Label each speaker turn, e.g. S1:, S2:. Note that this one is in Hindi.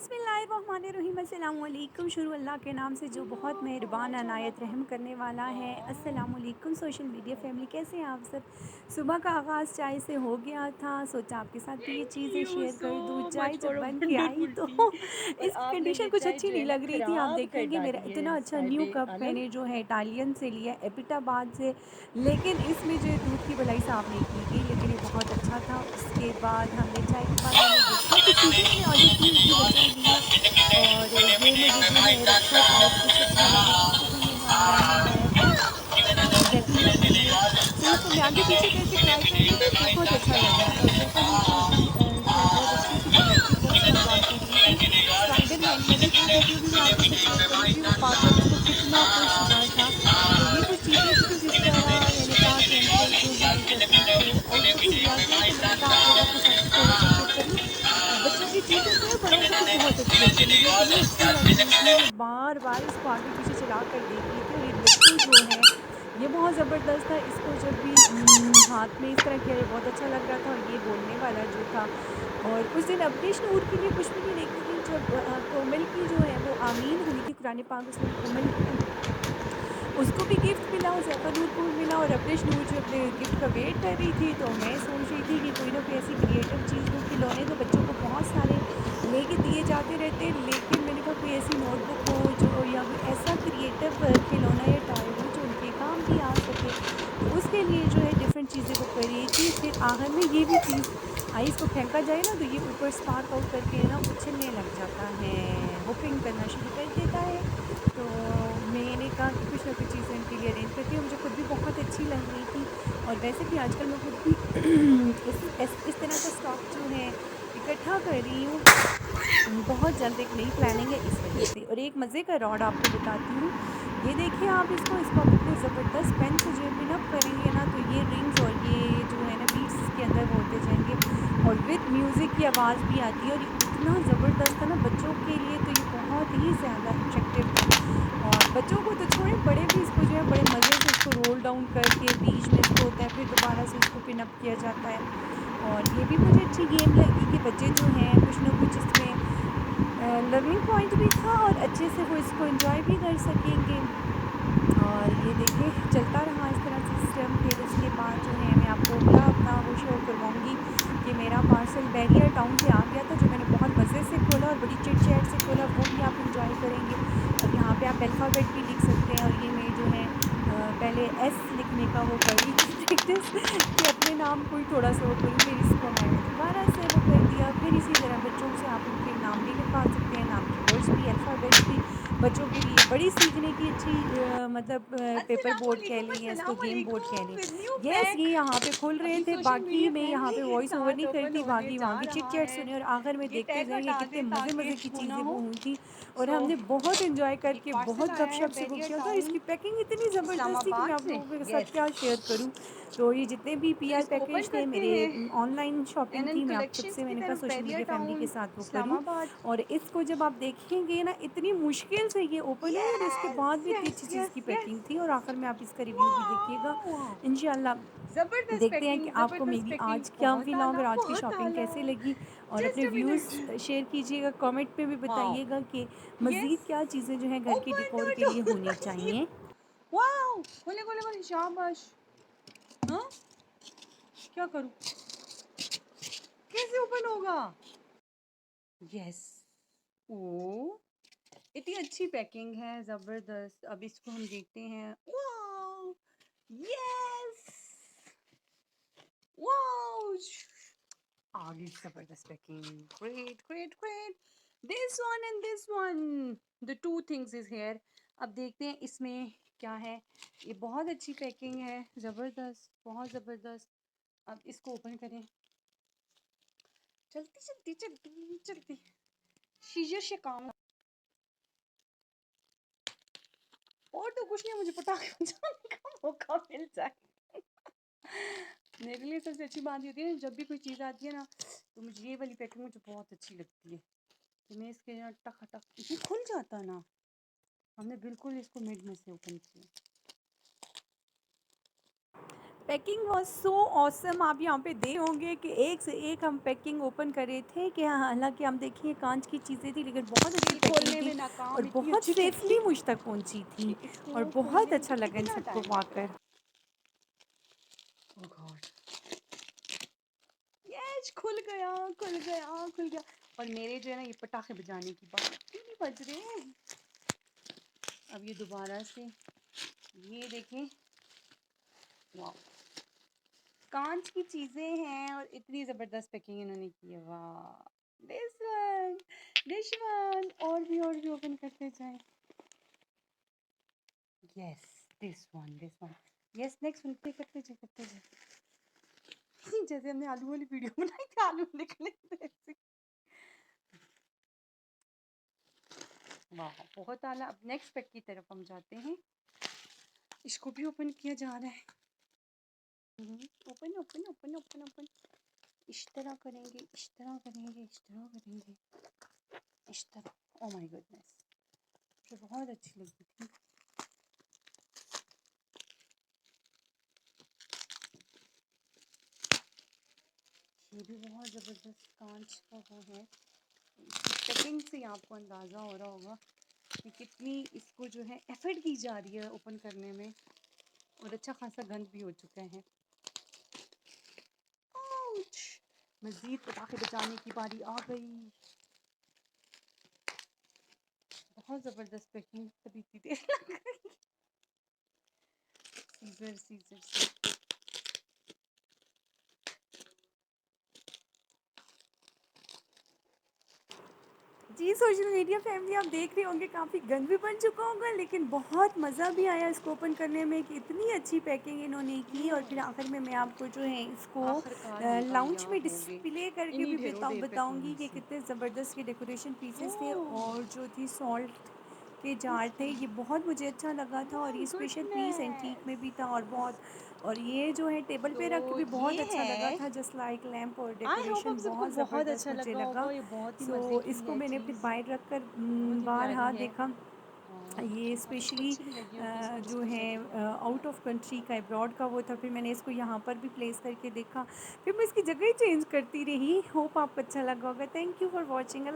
S1: बिस्मिल्लाहिर्रहमानिर्रहीम अस्सलाम वालेकुम। शुरू अल्लाह के नाम से जो बहुत मेहरबान अनायत रहम करने वाला है। अस्सलाम वालेकुम सोशल मीडिया फैमिली, कैसे हैं आप सब। सुबह का आगाज़ चाय से हो गया था, सोचा आपके साथ भी ये
S2: थैंक
S1: चीज़ें
S2: यू
S1: शेयर कर दूँ।
S2: सो
S1: चाय
S2: मच फॉर
S1: जब
S2: अ
S1: बन के आई
S2: वंडरफुल
S1: तो
S2: टी। और
S1: इसकी
S2: आपने
S1: कंडीशन
S2: ये
S1: कुछ
S2: चाय
S1: अच्छी
S2: जो है
S1: नहीं
S2: ना
S1: लग रही थी। आप
S2: खराब कर
S1: देखेंगे मेरा
S2: डाली
S1: इतना
S2: है
S1: अच्छा न्यू
S2: साहिबे
S1: कप
S2: आलम।
S1: मैंने जो है इटालियन से लिया, एपिटाबाद से, लेकिन इसमें जो है दूध की भलाई साफ़ नहीं की गई, लेकिन ये बहुत अच्छा था। उसके बाद हमने चाय के बाद मैंने देखा कुछ चीज़ें मैंने ऑर्डर की हुई थी बच्चों के लिए, और ये मुझे जो है रक्षा टाइप कुछ अच्छा लगा, इसको भी मैंने ऑनलाइन मंगाया था ज़ैफ़िर के लिए। तो इसको मैं आगे पीछे करके ट्राई कर रही थी, बहुत अच्छा लगा। और ज़ैफ़िर की शायद बहुत अच्छी थी, तो इलेक्ट्रिक बॉक्स मंगवा के दी थी। स्पाइडरमैन वाली वो वीडियो भी मैं आपके साथ शेयर करूँगी, वो पाकर उसको कितना खुश हुआ था। तो ये कुछ चीज़ें थी जिस तरह मैंने कहा कि अंकल जो हैं ज़ैफ़िर को आउटफिट भी दिया गया, तो मैंने कहा आप लोग आपके साथ भी थोड़ा-सा शेयर कर लूँ। बच्चों की चीज़ें जो है बड़ों को भी बहुत अच्छी लगती है। मुझे इतनी अच्छी लगी इसमें, मैं बार-बार इसको आगे-पीछे चला कर देख रही थी। और ये लट्टू जो है ये बहुत ज़बरदस्त था। इसको जब भी हाथ में इस तरह किया ये बहुत अच्छा लग रहा था, और ये बोलने वाला जो था। और उस दिन अवनीश नूर के लिए कुछ भी नहीं लेके गई, जब कोमल की जो है वो आमीन हुई थी कुरान पाक, उसमें कोमल उसको भी गिफ्ट मिला, ज़ैफ़ा नूर को भी मिला, और अवनीश नूर जो अपने गिफ्ट का वेट कर रही थी, तो मैं सोच रही थी कि कोई ना कोई ऐसी क्रिएटिव चीज़ दूँ। खिलौने तो बच्चों को बहुत सारे लेके दिए जाते रहते हैं, लेकिन मैंने कहा कोई ऐसी नोटबुक हो जो, या कोई ऐसा क्रिएटिव खिलौना या टॉय हो जो उनके काम भी आ सके। तो उसके लिए जो है डिफरेंट चीज़ें वो कर रही थी। फिर आखिर में ये भी चीज़ आई, इसको फेंका जाए ना तो ये ऊपर स्पार्क आउट करके ना उछलने लग जाता है, हुपिंग करना शुरू कर देता है। तो मैंने कहा कि कुछ ना कुछ चीज़ें इनके लिए अरेंज करती हूँ, मुझे खुद भी बहुत अच्छी लग रही थी। और वैसे भी आजकल मैं खुद भी इस तरह का स्टॉक जो है इकट्ठा कर रही हूँ। बहुत जल्द एक नई प्लानिंग है इस वजह से। और एक मज़े का रॉड आपको बताती हूँ, ये देखिए आप इसको आप इतने ज़बरदस्त पेन से जो है पिन अप करेंगे ना, तो ये रिंग्स और ये जो है ना बीट्स इसके अंदर वो होते जाएंगे, और विद म्यूज़िक की आवाज़ भी आती है। और ये इतना ज़बरदस्त था ना बच्चों के लिए, तो ये बहुत ही ज़्यादा अट्रैक्टिव था। और बच्चों को तो छोड़े, बड़े भी इसको जो है बड़े मज़े से इसको रोल डाउन करके बीच में इसको होता है, फिर दोबारा से इसको पिन अप किया जाता है। और ये भी मुझे अच्छी गेम लगी कि बच्चे जो हैं कुछ ना कुछ इसमें लर्निंग पॉइंट भी था, और अच्छे से वो इसको एंजॉय भी कर सकेंगे। और ये देखिए चलता रहा इस तरह सिस्टम। फिर उसके बाद जो है मैं आपको अगला अपना वो शेयर करवाऊँगी कि मेरा पार्सल बैरियर टाउन से आ गया था, जो मैंने बहुत मज़े से खोला और बड़ी चिट-चैट से खोला, वो भी आप एन्जॉय करेंगे। और यहाँ पे आप अल्फ़ाबेट भी लिख सकते हैं। और ये मैं जो है पहले एस लिखने का वो कर रही थी प्रैक्टिस कि अपने नाम को ही थोड़ा-सा वो करूँ, फिर इसको मैंने दोबारा से वो कर दिया। फिर इसी तरह बच्चों से आप उनके नाम भी लिखवा सकते हैं, नाम की वर्ड्स भी, अल्फ़ाबेट्स भी। बच्चों के लिए बड़ी सीखने की अच्छी मतलब पेपर बोर्ड कह
S2: अस्सलामुअलैकुम
S1: लें या इसको गेम बोर्ड कह
S2: अस्सलामुअलैकुम
S1: लें।
S2: विद न्यू
S1: येस, ये
S2: पैक।
S1: यहाँ पे खुल रहे
S2: अभी
S1: थे,
S2: सोशल
S1: बाकी
S2: मीडिया
S1: मैं यहाँ
S2: फैमिली
S1: पे
S2: के
S1: वॉइस ओवर
S2: साथ
S1: नहीं
S2: ओपन
S1: करती,
S2: होने
S1: भागी
S2: जा
S1: वहाँ की
S2: रहा
S1: चिट-चैट
S2: है।
S1: सुने और आखिर में
S2: ये
S1: देखते
S2: टैग
S1: जाएँ कि
S2: हटा
S1: कितने
S2: दें ताकि
S1: मज़े-मज़े की
S2: वो ना
S1: चीज़ें वो
S2: हो।
S1: हुई थी। और
S2: सो
S1: हमने बहुत एन्जॉय
S2: एक
S1: करके
S2: पार्सल
S1: बहुत
S2: आया है
S1: गपशप से वो
S2: बैरियर
S1: किया था, और
S2: टाउन
S1: इसकी पैकिंग इतनी ज़बरदस्त थी कि मैं
S2: इस्लामाबाद
S1: आप
S2: से।
S1: लोगों के साथ
S2: यस,
S1: क्या शेयर करूँ। तो ये जितने भी
S2: तो
S1: पीआर
S2: इसको ओपन
S1: पैकेज थे
S2: करते
S1: मेरे,
S2: हैं।
S1: ऑनलाइन शॉपिंग
S2: एनएन
S1: थी, मैं आप
S2: कलेक्शंस
S1: सबसे
S2: की
S1: मैंने कहा
S2: तरफ
S1: सोशल
S2: बैरियर
S1: मीडिया फैमिली के
S2: टाउन
S1: साथ वो करूँ।
S2: इस्लामाबाद।
S1: और इसको जब आप देखेंगे ना, इतनी मुश्किल से ये ओपन हुई, और इसके
S2: यस
S1: बाद भी इतनी
S2: यस
S1: अच्छी चीज़
S2: यस
S1: की
S2: यस।
S1: पैकिंग थी। और आखिर में आप इसका रिव्यू भी देखिएगा
S2: वाओ,
S1: इंशाल्लाह।
S2: जबरदस्त
S1: देखते हैं कि
S2: पैकिंग,
S1: आपको
S2: जबरदस्त
S1: मेरी
S2: पैकिंग,
S1: आज क्या
S2: बहुत
S1: व्लॉग और
S2: आला,
S1: आज की
S2: बहुत
S1: शॉपिंग
S2: आला।
S1: कैसे लगी, और अपने
S2: just a
S1: views
S2: minute.
S1: Share कीजिएगा, कमेंट पे भी
S2: वाओ।
S1: बताइएगा कि
S2: यस,
S1: मज़ीद क्या चीज़ें जो हैं घर के
S2: ओपन
S1: डेकोर
S2: द
S1: के लिए होनी
S2: डोर।
S1: चाहिए।
S2: वाओ, खोले खोले खोले, शाबाश। हाँ, क्या करूँ, कैसे ओपन होगा। यस। ओ, इतनी अच्छी पैकिंग है, जबरदस्त। अब इसको हम देखते हैं। वाओ, यस, वाओ, आगे जबरदस्त packing. Great great great. This one and this one, the two things is here. अब देखते हैं इसमें क्या है। ये बहुत अच्छी पैकिंग है, जबरदस्त, बहुत जबरदस्त। अब इसको ओपन करें, चलती चलती चलती चलती, सीजर से काम। और तो कुछ नहीं, मुझे पटाखे बजाने का मौका मिल जाए। मेरे लिए सबसे अच्छी बात ये होती है, जब भी कोई चीज़ आती है ना, तो मुझे ये वाली पैकिंग मुझे बहुत अच्छी लगती है कि मैं इसके यहाँ टक टक ये खुल जाता ना। हमने बिल्कुल इसको मिड में से ओपन किया।
S1: Packing was so awesome. आप यहाँ पे देख होंगे कि एक से एक हम पैकिंग ओपन कर रहे थे कि हालाँकि हम देखिए काँच की चीज़ें थी लेकिन बहुत अच्छी
S2: सील
S1: पैकिंग
S2: खोलने
S1: थी
S2: में नाकाम,
S1: और
S2: इतनी
S1: बहुत
S2: अच्छी पैकिंग
S1: सेफ़ली मुझ तक पहुँची
S2: कि
S1: थी और
S2: इसको
S1: बहुत
S2: खोलने में
S1: अच्छा
S2: तो
S1: लगा इन
S2: कितना
S1: सबको
S2: टाइम लग गया।
S1: पाकर।
S2: ओह गॉड! यस, खुल गया, खुल गया, खुल गया। और मेरे जो है ना ये पटाखे बजाने की बात क्यों नहीं बज रहे हैं? अब ये दोबारा से ये देखें, वाओ! काँच की चीज़ें हैं और इतनी ज़बरदस्त पैकिंग इन्होंने की है, वाह! दिस वन, दिस वन और भी ओपन करते जाएँ। Yes, this one. Yes, next one करते जाएँ, करते जाएँ। जैसे हमने आलू वाली वीडियो बनाई थी, आलू निकले थे ऐसे। वाह! बहुत आला। अब नेक्स्ट पैक की तरफ हम जाते हैं। इसको भी ओपन किया जा रहा है। Open, open, open, open, open. इस तरह करेंगे, इस तरह करेंगे, इस तरह करेंगे, इस तरह। Oh my goodness! मुझे बहुत अच्छी लगी थी। ये भी बहुत ज़बरदस्त काँच का वो है। इसकी पैकिंग से ही आपको अंदाज़ा हो रहा होगा कि कितनी इसको जो है एफ़र्ट की जा रही है ओपन करने में और अच्छा खासा गंद भी हो चुका है। आउच! मज़ीद पटाखे बजाने की बारी आ गई। बहुत ज़बरदस्त पैकिंग, तभी इतनी देर लग गई। सीज़र, सीज़र, सीज़र।
S1: जी, सोशल मीडिया फैमिली आप देख रहे होंगे काफ़ी गंद भी बन चुका होगा लेकिन बहुत मज़ा भी आया इसको ओपन करने में कि इतनी अच्छी पैकिंग इन्होंने की और फिर आखिर में मैं आपको जो है इसको
S2: आखिरकार हम
S1: लाउंज में
S2: कामयाब हो गए
S1: डिस्प्ले करके
S2: इन्हीं
S1: भी
S2: ढेरों देर
S1: बताऊंगी
S2: पैकिंग
S1: कि
S2: से।
S1: कितने ज़बरदस्त ये डेकोरेशन पीसेस थे
S2: ओह
S1: और जो थी सॉल्ट के जार
S2: दिस
S1: थे
S2: वन,
S1: ये बहुत मुझे अच्छा लगा था और
S2: माय
S1: ये स्पेशल पीस एंटीक में
S2: गुडनेस।
S1: भी था और बहुत और ये जो है टेबल पे रख के
S2: तो
S1: भी बहुत
S2: ये
S1: अच्छा लगा
S2: है,
S1: था जस्ट लाइक लैंप और
S2: आई होप आप
S1: डेकोरेशन
S2: सबको
S1: बहुत
S2: बहुत
S1: ज़बरदस्त
S2: अच्छा
S1: मुझे
S2: लगा
S1: लगा।
S2: होगा। ये बहुत ही मज़े
S1: सो
S2: की
S1: इसको
S2: है
S1: मैंने अपनी
S2: चीज़,
S1: बाइट रख कर
S2: बहुत ही
S1: बारहा
S2: प्यारी है।
S1: देखा। ये
S2: आपको
S1: स्पेशली
S2: अच्छी भी लगी होगी इसको
S1: जो
S2: डिस्प्ले
S1: है
S2: करके।
S1: आउट ऑफ कंट्री का अब्रॉड का वो था फिर मैंने इसको यहाँ पर भी प्लेस करके देखा फिर मैं इसकी जगह ही चेंज करती रही। होप आपको अच्छा लगा होगा। Thank you for watching.